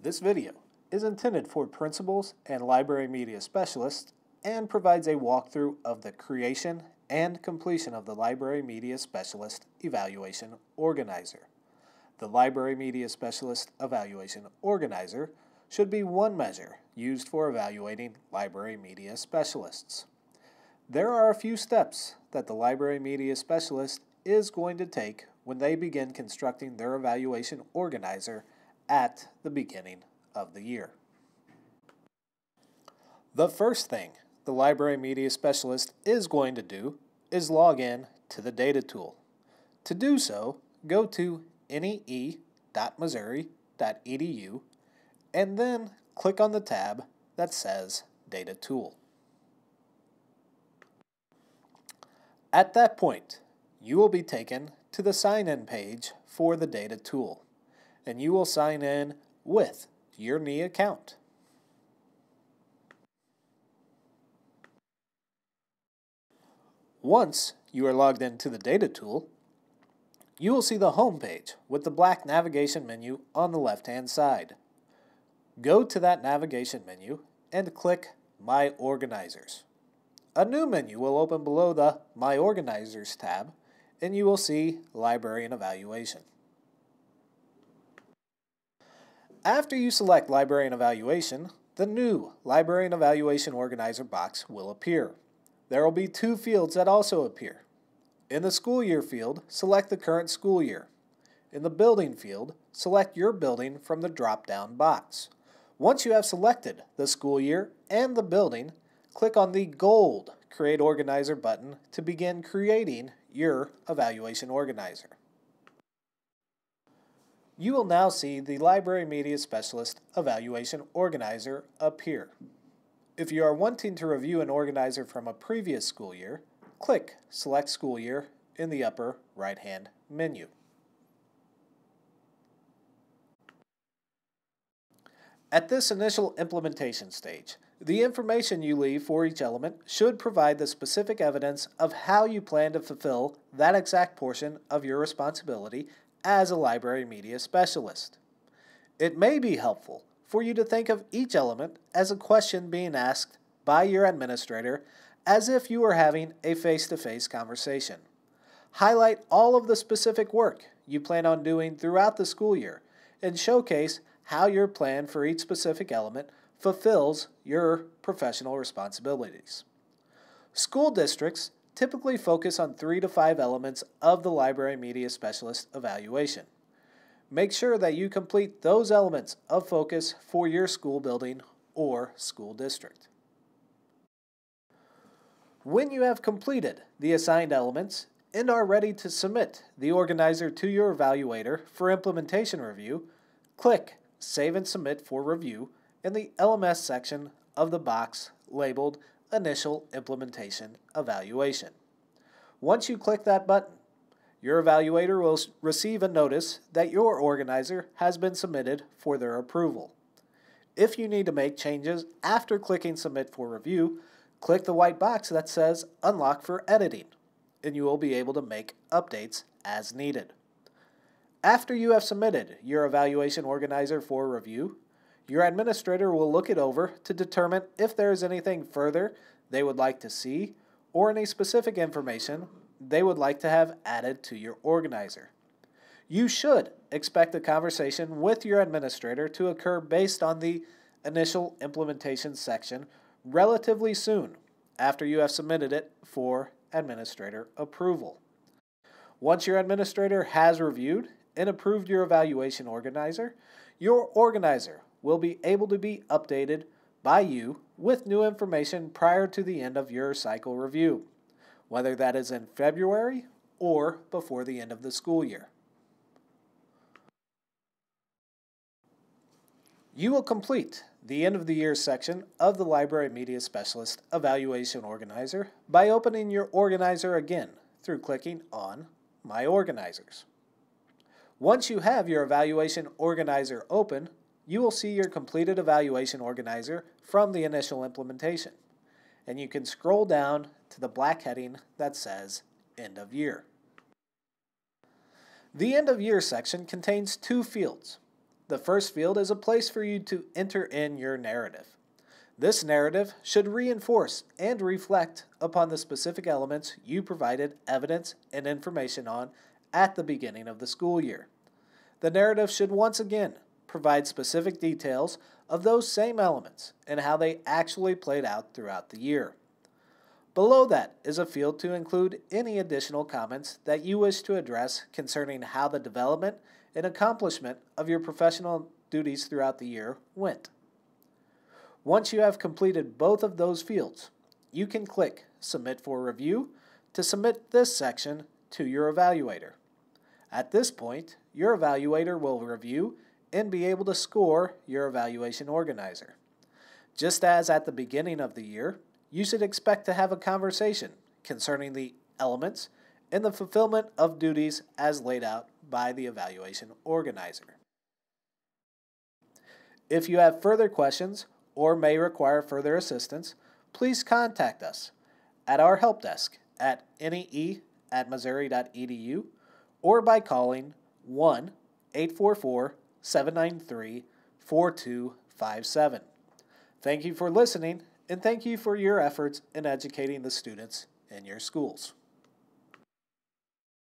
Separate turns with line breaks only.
This video is intended for principals and library media specialists and provides a walkthrough of the creation and completion of the Library Media Specialist Evaluation Organizer. The Library Media Specialist Evaluation Organizer should be one measure used for evaluating library media specialists. There are a few steps that the library media specialist is going to take when they begin constructing their evaluation organizer at the beginning of the year. The first thing the library media specialist is going to do is log in to the data tool. To do so, go to nee.missouri.edu and then click on the tab that says Data Tool. At that point, you will be taken to the sign-in page for the data tool, and you will sign in with your NEE account. Once you are logged into the data tool, you will see the home page with the black navigation menu on the left-hand side. Go to that navigation menu and click My Organizers. A new menu will open below the My Organizers tab, and you will see Library and Evaluation. After you select Library and Evaluation, the new Library and Evaluation Organizer box will appear. There will be two fields that also appear. In the school year field, select the current school year. In the building field, select your building from the drop-down box. Once you have selected the school year and the building, click on the gold Create Organizer button to begin creating your evaluation organizer. You will now see the Library Media Specialist Evaluation Organizer appear. If you are wanting to review an organizer from a previous school year, click Select School Year in the upper right-hand menu. At this initial implementation stage, the information you leave for each element should provide the specific evidence of how you plan to fulfill that exact portion of your responsibility as a library media specialist. It may be helpful for you to think of each element as a question being asked by your administrator as if you were having a face-to-face conversation. Highlight all of the specific work you plan on doing throughout the school year and showcase how your plan for each specific element fulfills your professional responsibilities. School districts typically focus on 3 to 5 elements of the Library Media Specialist evaluation. Make sure that you complete those elements of focus for your school building or school district. When you have completed the assigned elements and are ready to submit the organizer to your evaluator for implementation review, click Save and Submit for Review in the LMS section of the box labeled Initial Implementation Evaluation. Once you click that button, your evaluator will receive a notice that your organizer has been submitted for their approval. If you need to make changes after clicking Submit for Review, click the white box that says Unlock for Editing, and you will be able to make updates as needed. After you have submitted your evaluation organizer for review, your administrator will look it over to determine if there is anything further they would like to see or any specific information they would like to have added to your organizer. You should expect a conversation with your administrator to occur based on the initial implementation section relatively soon after you have submitted it for administrator approval. Once your administrator has reviewed and approved your evaluation organizer, your organizer will be able to be updated by you with new information prior to the end of your cycle review, whether that is in February or before the end of the school year. You will complete the end of the year section of the Library Media Specialist Evaluation Organizer by opening your organizer again through clicking on My Organizers. Once you have your evaluation organizer open, you will see your completed evaluation organizer from the initial implementation, and you can scroll down to the black heading that says End of Year. The End of Year section contains two fields. The first field is a place for you to enter in your narrative. This narrative should reinforce and reflect upon the specific elements you provided evidence and information on at the beginning of the school year. The narrative should once again provide specific details of those same elements and how they actually played out throughout the year. Below that is a field to include any additional comments that you wish to address concerning how the development and accomplishment of your professional duties throughout the year went. Once you have completed both of those fields, you can click Submit for Review to submit this section to your evaluator. At this point, your evaluator will review and be able to score your evaluation organizer. Just as at the beginning of the year, you should expect to have a conversation concerning the elements and the fulfillment of duties as laid out by the evaluation organizer. If you have further questions or may require further assistance, please contact us at our help desk at nee@missouri.edu or by calling 1-844-793-4257. Thank you for listening, and thank you for your efforts in educating the students in your schools.